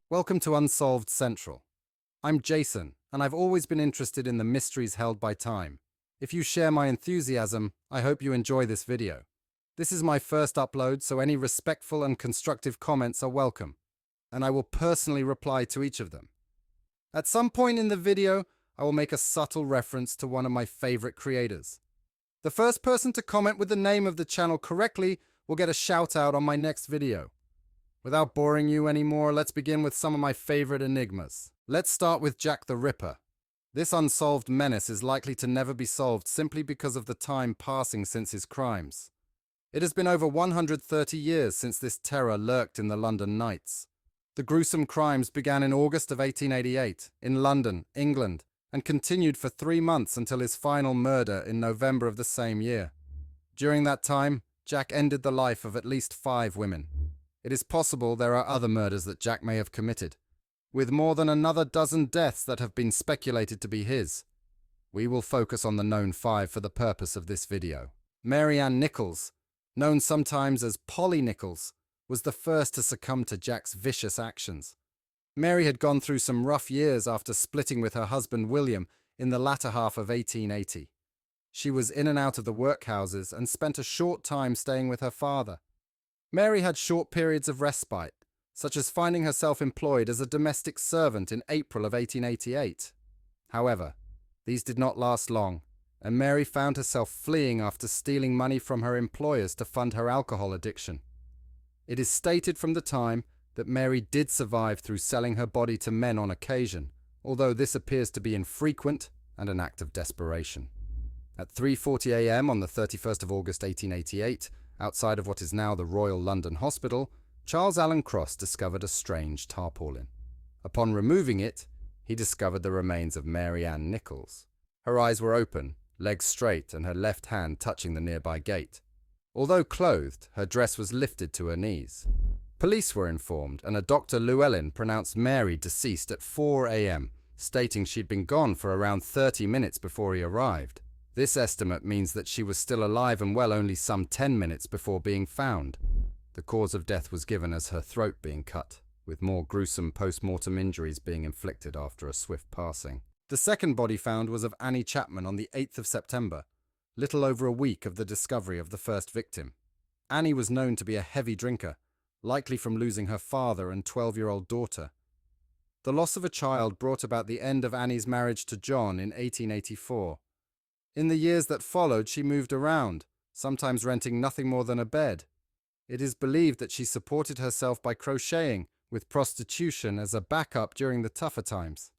Welcome to Unsolved Central. I'm Jason, and I've always been interested in the mysteries held by time. If you share my enthusiasm, I hope you enjoy this video. This is my first upload, so any respectful and constructive comments are welcome, and I will personally reply to each of them. At some point in the video, I will make a subtle reference to one of my favorite creators. The first person to comment with the name of the channel correctly will get a shout out on my next video. Without boring you anymore, let's begin with some of my favorite enigmas. Let's start with Jack the Ripper. This unsolved menace is likely to never be solved simply because of the time passing since his crimes. It has been over 130 years since this terror lurked in the London nights. The gruesome crimes began in August of 1888 in London, England, and continued for 3 months until his final murder in November of the same year. During that time, Jack ended the life of at least 5 women. It is possible there are other murders that Jack may have committed, with more than another dozen deaths that have been speculated to be his. We will focus on the known 5 for the purpose of this video. Mary Ann Nichols, known sometimes as Polly Nichols, was the first to succumb to Jack's vicious actions. Mary had gone through some rough years after splitting with her husband William in the latter half of 1880. She was in and out of the workhouses and spent a short time staying with her father. Mary had short periods of respite, such as finding herself employed as a domestic servant in April of 1888. However, these did not last long, and Mary found herself fleeing after stealing money from her employers to fund her alcohol addiction. It is stated from the time that Mary did survive through selling her body to men on occasion, although this appears to be infrequent and an act of desperation. At 3:40 a.m. on the 31st of August 1888, outside of what is now the Royal London Hospital, Charles Allen Cross discovered a strange tarpaulin. Upon removing it, he discovered the remains of Mary Ann Nichols. Her eyes were open, legs straight, and her left hand touching the nearby gate. Although clothed, her dress was lifted to her knees. Police were informed, and a Dr. Llewellyn pronounced Mary deceased at 4 a.m., stating she'd been gone for around 30 minutes before he arrived. This estimate means that she was still alive and well only some 10 minutes before being found. The cause of death was given as her throat being cut, with more gruesome post-mortem injuries being inflicted after a swift passing. The second body found was of Annie Chapman on the 8th of September, little over a week of the discovery of the first victim. Annie was known to be a heavy drinker, likely from losing her father and 12-year-old daughter. The loss of a child brought about the end of Annie's marriage to John in 1884. In the years that followed, she moved around, sometimes renting nothing more than a bed. It is believed that she supported herself by crocheting, with prostitution as a backup during the tougher times.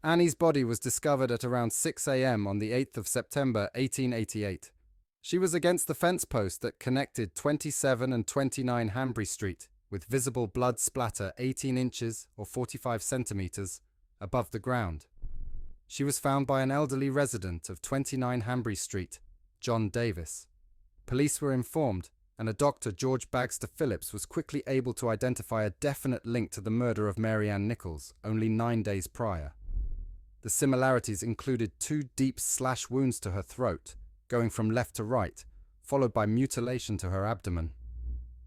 Annie's body was discovered at around 6 a.m. on the 8th of September 1888. She was against the fence post that connected 27 and 29 Hanbury Street, with visible blood splatter 18 inches or 45 centimeters above the ground. She was found by an elderly resident of 29 Hanbury Street, John Davis. Police were informed, and a Dr. George Bagster Phillips was quickly able to identify a definite link to the murder of Mary Ann Nichols only 9 days prior. The similarities included 2 deep slash wounds to her throat, going from left to right, followed by mutilation to her abdomen.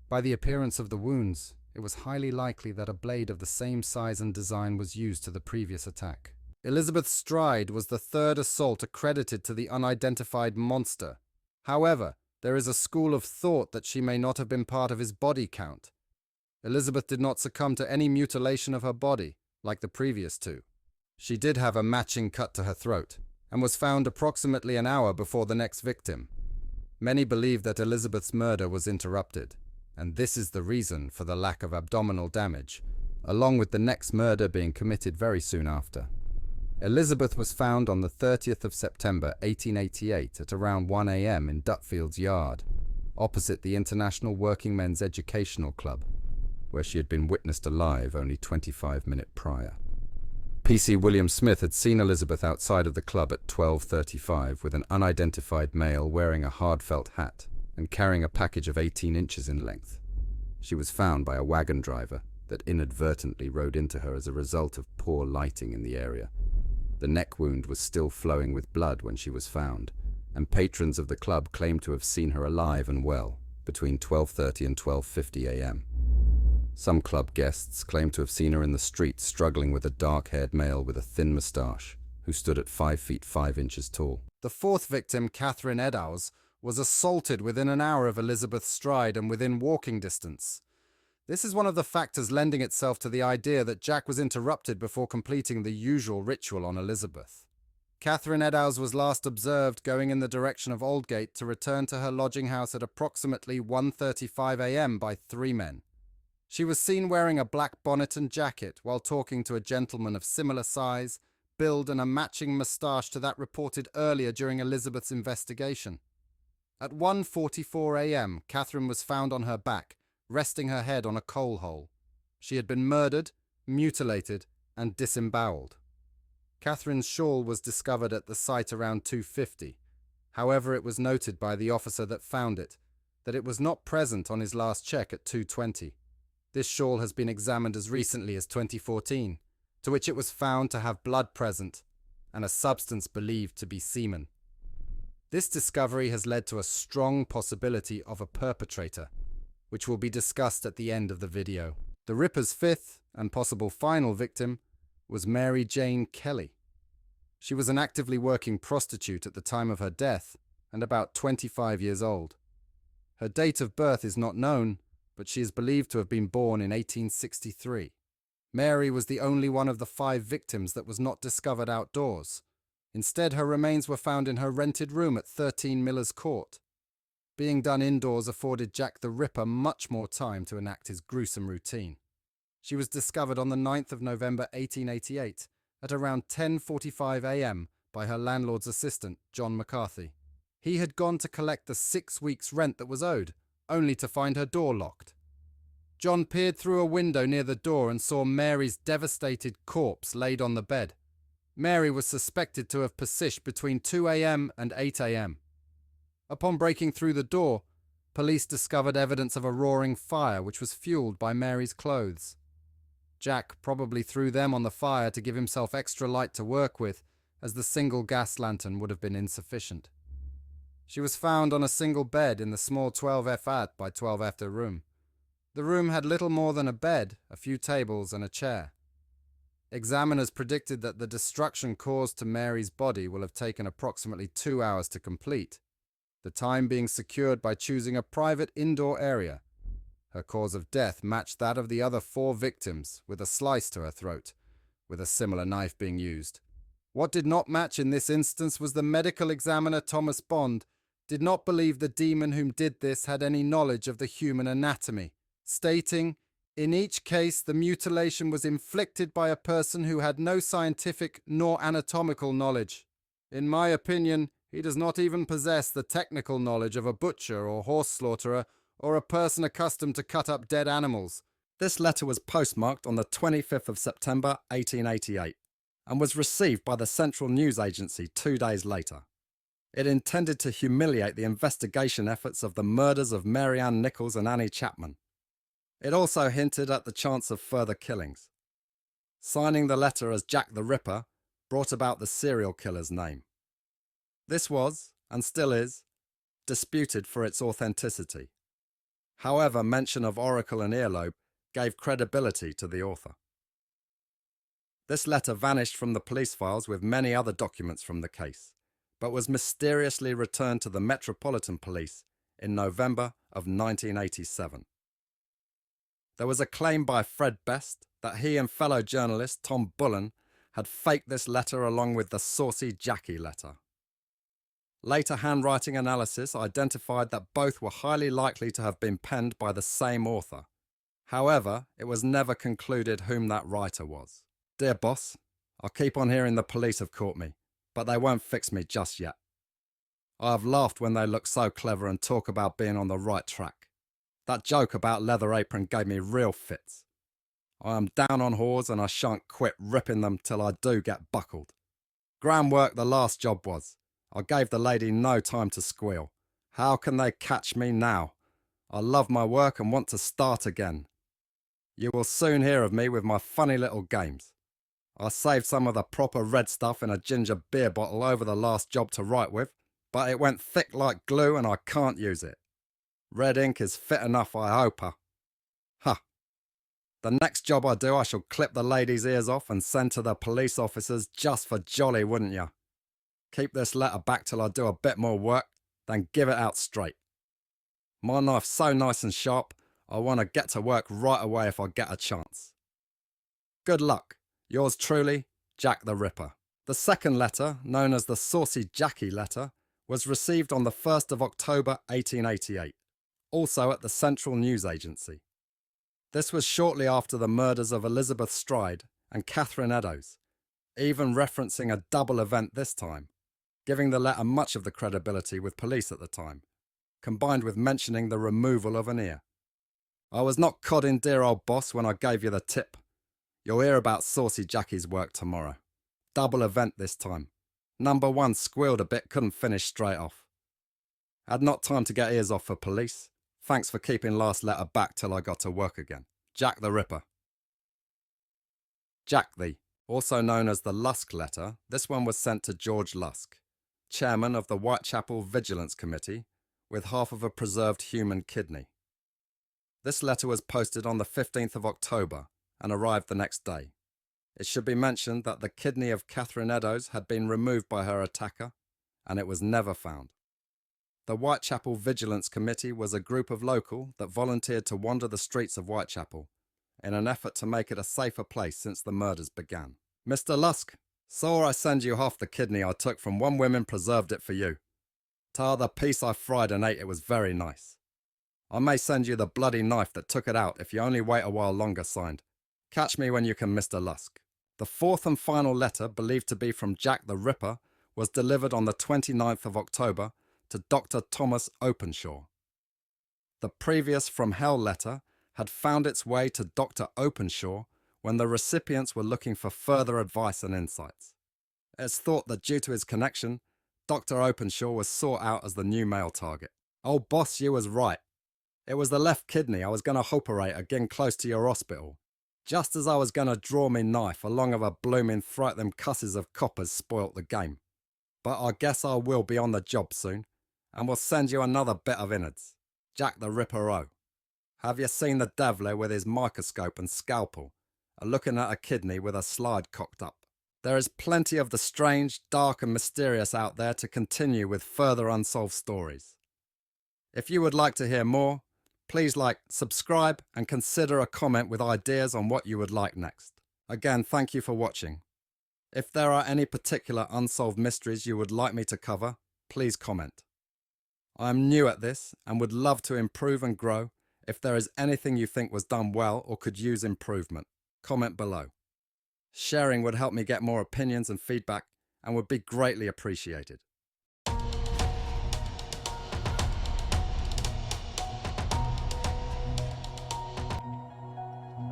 By the appearance of the wounds, it was highly likely that a blade of the same size and design was used to the previous attack. Elizabeth Stride was the third assault accredited to the unidentified monster. However, there is a school of thought that she may not have been part of his body count. Elizabeth did not succumb to any mutilation of her body, like the previous 2. She did have a matching cut to her throat, and was found approximately an hour before the next victim. Many believe that Elizabeth's murder was interrupted, and this is the reason for the lack of abdominal damage, along with the next murder being committed very soon after. Elizabeth was found on the 30th of September 1888 at around 1 a.m. in Dutfield's Yard, opposite the International Working Men's Educational Club, where she had been witnessed alive only 25 minutes prior. PC William Smith had seen Elizabeth outside of the club at 12:35 with an unidentified male wearing a hard felt hat and carrying a package of 18 inches in length. She was found by a wagon driver that inadvertently rode into her as a result of poor lighting in the area. The neck wound was still flowing with blood when she was found, and patrons of the club claimed to have seen her alive and well between 12:30 and 12:50 a.m. Some club guests claim to have seen her in the street struggling with a dark-haired male with a thin moustache who stood at 5 feet 5 inches tall. The fourth victim, Catherine Eddowes, was assaulted within an hour of Elizabeth's stride and within walking distance. This is one of the factors lending itself to the idea that Jack was interrupted before completing the usual ritual on Elizabeth. Catherine Eddowes was last observed going in the direction of Aldgate to return to her lodging house at approximately 1:35 a.m. by 3 men. She was seen wearing a black bonnet and jacket while talking to a gentleman of similar size, build and a matching moustache to that reported earlier during Elizabeth's investigation. At 1:44 a.m., Catherine was found on her back, resting her head on a coal hole. She had been murdered, mutilated, and disemboweled. Catherine's shawl was discovered at the site around 2:50. However, it was noted by the officer that found it that it was not present on his last check at 2:20. This shawl has been examined as recently as 2014, to which it was found to have blood present and a substance believed to be semen. This discovery has led to a strong possibility of a perpetrator, which will be discussed at the end of the video. The Ripper's fifth and possible final victim was Mary Jane Kelly. She was an actively working prostitute at the time of her death and about 25 years old. Her date of birth is not known, but she is believed to have been born in 1863. Mary was the only one of the 5 victims that was not discovered outdoors. Instead, her remains were found in her rented room at 13 Miller's Court. Being done indoors afforded Jack the Ripper much more time to enact his gruesome routine. She was discovered on the 9th of November 1888 at around 10:45 a.m. by her landlord's assistant, John McCarthy. He had gone to collect the 6 weeks' rent that was owed, only to find her door locked. John peered through a window near the door and saw Mary's devastated corpse laid on the bed. Mary was suspected to have persisted between 2 a.m. and 8 a.m. Upon breaking through the door, police discovered evidence of a roaring fire which was fueled by Mary's clothes. Jack probably threw them on the fire to give himself extra light to work with, as the single gas lantern would have been insufficient. She was found on a single bed in the small 12F at by 12F room. The room had little more than a bed, a few tables and a chair. Examiners predicted that the destruction caused to Mary's body will have taken approximately 2 hours to complete, the time being secured by choosing a private indoor area. Her cause of death matched that of the other 4 victims, with a slice to her throat, with a similar knife being used. What did not match in this instance was the medical examiner Thomas Bond did not believe the demon whom did this had any knowledge of the human anatomy, stating, "In each case the mutilation was inflicted by a person who had no scientific nor anatomical knowledge. In my opinion, he does not even possess the technical knowledge of a butcher or horse slaughterer or a person accustomed to cut up dead animals." This letter was postmarked on the 25th of September 1888 and was received by the Central News Agency 2 days later. It intended to humiliate the investigation efforts of the murders of Mary Ann Nichols and Annie Chapman. It also hinted at the chance of further killings. Signing the letter as Jack the Ripper brought about the serial killer's name. This was, and still is, disputed for its authenticity. However, mention of Oracle and Earlobe gave credibility to the author. This letter vanished from the police files with many other documents from the case, but was mysteriously returned to the Metropolitan Police in November of 1987. There was a claim by Fred Best that he and fellow journalist Tom Bullen had faked this letter along with the saucy Jackie letter. Later handwriting analysis identified that both were highly likely to have been penned by the same author. However, it was never concluded whom that writer was. Dear boss, I'll keep on hearing the police have caught me, but they won't fix me just yet. I have laughed when they look so clever and talk about being on the right track. That joke about Leather Apron gave me real fits. I am down on whores and I shan't quit ripping them till I do get buckled. Grand work the last job was. I gave the lady no time to squeal. How can they catch me now? I love my work and want to start again. You will soon hear of me with my funny little games. I saved some of the proper red stuff in a ginger beer bottle over the last job to write with, but it went thick like glue and I can't use it. Red ink is fit enough, I hope. Ha! The next job I do, I shall clip the lady's ears off and send to the police officers just for jolly, wouldn't you? Keep this letter back till I do a bit more work, then give it out straight. My knife's so nice and sharp, I want to get to work right away if I get a chance. Good luck. Yours truly, Jack the Ripper. The second letter, known as the Saucy Jackie letter, was received on the 1st of October 1888, also at the Central News Agency. This was shortly after the murders of Elizabeth Stride and Catherine Eddowes, even referencing a double event this time, giving the letter much of the credibility with police at the time, combined with mentioning the removal of an ear. I was not codding dear old boss when I gave you the tip. You'll hear about Saucy Jackie's work tomorrow. Double event this time. Number 1 squealed a bit, couldn't finish straight off. Had not time to get ears off for police. Thanks for keeping last letter back till I got to work again. Jack the Ripper. Jack the, also known as the Lusk letter, this one was sent to George Lusk, chairman of the Whitechapel Vigilance Committee, with half of a preserved human kidney. This letter was posted on the 15th of October and arrived the next day. It should be mentioned that the kidney of Catherine Eddowes had been removed by her attacker, and it was never found. The Whitechapel Vigilance Committee was a group of local that volunteered to wander the streets of Whitechapel in an effort to make it a safer place since the murders began. Mr. Lusk, saw I send you half the kidney I took from one woman, preserved it for you. Tar the piece I fried and ate, it was very nice. I may send you the bloody knife that took it out if you only wait a while longer, signed. Catch me when you can, Mr. Lusk. The fourth and final letter, believed to be from Jack the Ripper, was delivered on the 29th of October to Dr. Thomas Openshaw. The previous From Hell letter had found its way to Dr. Openshaw when the recipients were looking for further advice and insights. It's thought that due to his connection, Dr. Openshaw was sought out as the new male target. Old boss, you was right. It was the left kidney I was going to operate again close to your hospital. Just as I was going to draw me knife along of a blooming throat, them cusses of coppers spoilt the game. But I guess I will be on the job soon, and will send you another bit of innards. Jack the Ripper-o. Have you seen the devler with his microscope and scalpel, a-looking at a kidney with a slide cocked up? There is plenty of the strange, dark and mysterious out there to continue with further unsolved stories. If you would like to hear more, please like, subscribe and consider a comment with ideas on what you would like next. Again, thank you for watching. If there are any particular unsolved mysteries you would like me to cover, please comment. I am new at this and would love to improve and grow. If there is anything you think was done well or could use improvement, comment below. Sharing would help me get more opinions and feedback and would be greatly appreciated.